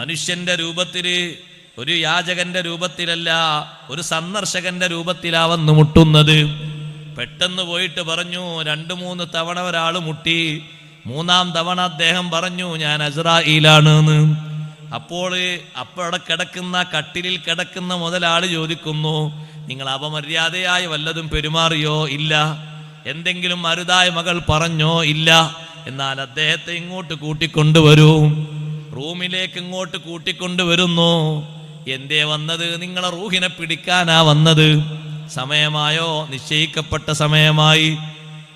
മനുഷ്യന്റെ രൂപത്തില്, ഒരു യാചകന്റെ രൂപത്തിലല്ല, ഒരു സന്ദർശകന്റെ രൂപത്തിലാ വന്ന് മുട്ടുന്നത്. പെട്ടെന്ന് പോയിട്ട് പറഞ്ഞു, 2-3 തവണ ഒരാൾ മുട്ടി. 3-ാം തവണ അദ്ദേഹം പറഞ്ഞു, ഞാൻ അസ്രായീലാണ് എന്ന്. അവിടെ കിടക്കുന്ന, കട്ടിലിൽ കിടക്കുന്ന മുതലാളി ചോദിക്കുന്നു, നിങ്ങൾ അപമര്യാദയായി വല്ലതും പെരുമാറിയോ? ഇല്ല. എന്തെങ്കിലും അരുതായ മകൾ പറഞ്ഞോ? ഇല്ല. എന്നാൽ അദ്ദേഹത്തെ ഇങ്ങോട്ട് കൂട്ടിക്കൊണ്ടുവരൂ. റൂമിലേക്ക് ഇങ്ങോട്ട് കൂട്ടിക്കൊണ്ടുവരുന്നു. എന്തേ വന്നത്? നിങ്ങളെ റൂഹിനെ പിടിക്കാനാ വന്നത്. സമയമായോ? നിശ്ചയിക്കപ്പെട്ട സമയമായി.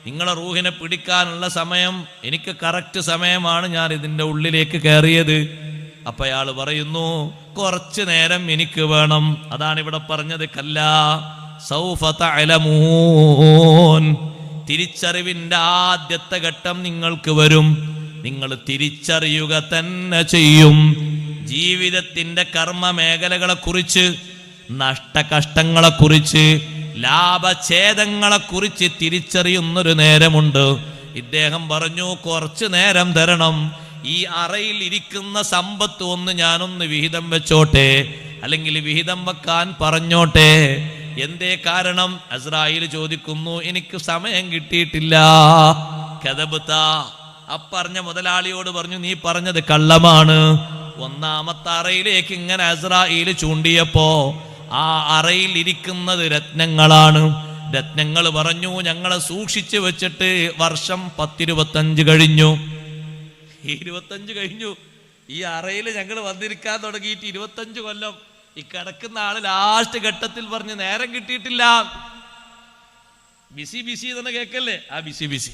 നിങ്ങളെ റൂഹിനെ പിടിക്കാനുള്ള സമയം, എനിക്ക് കറക്റ്റ് സമയമാണ്. ഞാൻ ഇതിൻ്റെ ഉള്ളിലേക്ക് കയറിയത്. അപ്പൊ അയാൾ പറയുന്നു, കുറച്ചു നേരം എനിക്ക് വേണം. അതാണ് ഇവിടെ പറഞ്ഞത്, കല്ലാ സൗഫ തഅലമൂൻ. തിരിച്ചറിവിന്റെ ആദ്യത്തെ ഘട്ടം നിങ്ങൾക്ക് വരും. നിങ്ങൾ തിരിച്ചറിയുക തന്നെ ചെയ്യും. ജീവിതത്തിന്റെ കർമ്മ മേഖലകളെ കുറിച്ച്, നഷ്ടകഷ്ടങ്ങളെ കുറിച്ച്, ലാഭഛേദങ്ങളെ കുറിച്ച് തിരിച്ചറിയുന്നൊരു നേരമുണ്ട്. ഇദ്ദേഹം പറഞ്ഞു, കുറച്ചു നേരം തരണം. ഈ അറയിൽ ഇരിക്കുന്ന സമ്പത്ത് ഒന്ന് ഞാനൊന്ന് വിഹിതം വെച്ചോട്ടെ, അല്ലെങ്കിൽ വിഹിതം വെക്കാൻ പറഞ്ഞോട്ടെ. എന്തേ കാരണം? അസ്രായീൽ ചോദിക്കുന്നു, എനിക്ക് സമയം കിട്ടിയിട്ടില്ല. കദബ്ത. അപ്പറഞ്ഞ മുതലാളിയോട് പറഞ്ഞു, നീ പറഞ്ഞത് കള്ളമാണ്. 1-ാമത്തെ അറയിലേക്ക് ഇങ്ങനെ അസ്രായീൽ ചൂണ്ടിയപ്പോ ആ അറയിൽ ഇരിക്കുന്നത് രത്നങ്ങളാണ്. രത്നങ്ങൾ പറഞ്ഞു, ഞങ്ങളെ സൂക്ഷിച്ചു വെച്ചിട്ട് വർഷം 10-25 കഴിഞ്ഞു. 25 കഴിഞ്ഞു. ഈ അറയിൽ ഞങ്ങൾ വന്നിരിക്കാൻ തുടങ്ങിയിട്ട് 25 കൊല്ലം. ഈ കിടക്കുന്ന ആള് ലാസ്റ്റ് ഘട്ടത്തിൽ പറഞ്ഞ് നേരം കിട്ടിയിട്ടില്ല. ബിസി ബിസി തന്നെ കേക്കല്ലേ? ആ ബിസി ബിസി